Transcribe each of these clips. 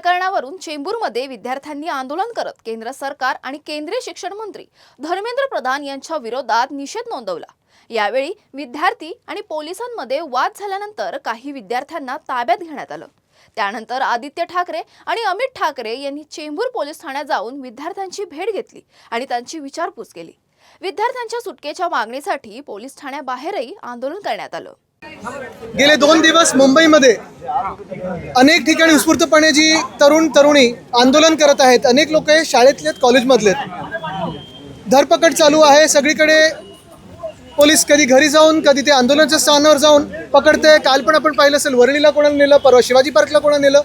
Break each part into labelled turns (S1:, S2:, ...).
S1: प्रकरणावरून चेंबूरमध्ये विद्यार्थ्यांनी आंदोलन करत केंद्र सरकार आणि केंद्रीय शिक्षण मंत्री धर्मेंद्र प्रधान यांच्या विरोधात निषेध नोंदवला। यावेळी विद्यार्थी आणि पोलिसांमध्ये वाद झाल्यानंतर काही विद्यार्थ्यांना ताब्यात घेण्यात आलं। त्यानंतर आदित्य ठाकरे आणि अमित ठाकरे यांनी चेंबूर पोलीस ठाण्यात जाऊन विद्यार्थ्यांची भेट घेतली आणि त्यांची विचारपूस केली। विद्यार्थ्यांच्या सुटकेच्या मागणीसाठी पोलीस ठाण्याबाहेरही आंदोलन करण्यात आलं।
S2: गेले 2 दिवस मुंबईमध्ये अनेक ठिकाणी उत्स्फूर्तपणे जी तरुणी आंदोलन करत आहेत। अनेक लोक शाळेतले कॉलेजमधले धरपकड चालू आहे। सगळीकडे पोलीस कधी घरी जाऊन कधी ते आंदोलनाच्या स्थानावर जाऊन पकडते। काल पण आपण पाहिलं असेल वरळीला कोणाला नेलं, परवा शिवाजी पार्कला कोणाला नेलं।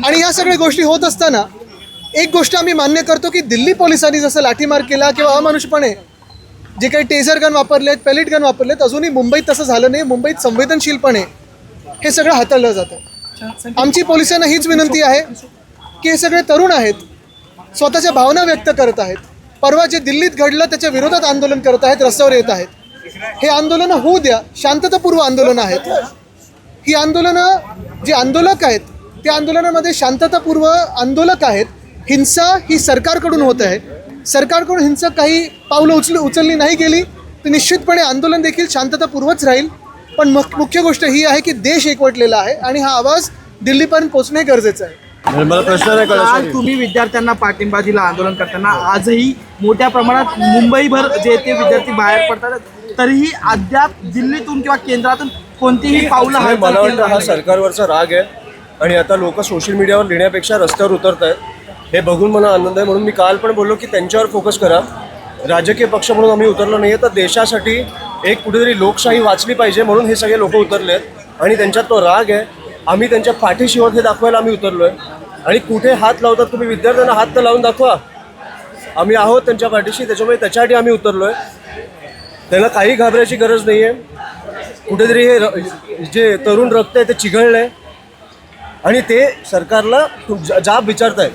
S2: आणि या सगळ्या गोष्टी होत असताना एक गोष्ट आम्ही मान्य करतो की दिल्ली पोलिसांनी जसं लाठीमार केला किंवा अमानुषपणे जे काही टेझर गन वापरलेत, पेलेट गन वापरलेत, अजूनही मुंबईत तसं झालं नाही। मुंबईत संवेदनशीलपणे हे सगळं हाताळलं जातं। आमची पोलिसांना हीच विनंती आहे की हे सगळे तरुण आहेत, स्वतःच्या भावना व्यक्त करत आहेत। परवा जे दिल्लीत घडलं त्याच्या विरोधात आंदोलन करत आहेत, रस्त्यावर येत आहेत। हे आंदोलनं होऊ द्या, शांततापूर्व आंदोलनं आहेत। ही आंदोलनं जे आंदोलक आहेत त्या आंदोलनामध्ये शांततापूर्व आंदोलक आहेत। हिंसा ही सरकारकडून होत आहे। सरकारकडून हिंसक काही पावलं उचलली नाही गेली तर निश्चितपणे आंदोलन देखील शांततापूर्वच राहील। पण मुख्य गोष्ट ही आहे की देश एकवटलेला आहे आणि हा आवाज दिल्लीपर्यंत पोहोचणे गरजेचं आहे।
S3: मला प्रश्न नाही कळला।
S4: आज तुम्ही विद्यार्थ्यांना पाठिंबा दिला आंदोलन करताना, आजही मोठ्या प्रमाणात मुंबईभर जे ते विद्यार्थी बाहेर पडतात, तरीही अद्याप दिल्लीतून किंवा केंद्रातून कोणतीही पावलं
S3: मला वाटतं हा सरकारवरचा राग आहे आणि आता लोक सोशल मीडियावर लिहिण्यापेक्षा रस्त्यावर उतरत आहेत। हे बघून मला आनंद आहे। म्हणून मी काल पण बोललो की त्यांच्यावर फोकस करा। राजकीय पक्ष म्हणून आम्ही उतरलो नाही आहे, तर देशासाठी एक कुठेतरी लोकशाही वाचली पाहिजे म्हणून हे सगळे लोक उतरले आहेत आणि त्यांच्यात तो राग आहे। आम्ही त्यांच्या पाठीशी आहोत हे दाखवायला आम्ही उतरलो आहे। आणि कुठे हात लावतात तुम्ही विद्यार्थ्यांना हात तर लावून दाखवा, आम्ही आहोत त्यांच्या पाठीशी। त्याच्यामुळे त्याच्यासाठी आम्ही उतरलो आहे। त्यांना काही घाबरायची गरज नाही आहे। कुठेतरी हे जे तरुण रक्त आहे ते चिघळलं आहे आणि ते सरकारला जाब विचारत आहेत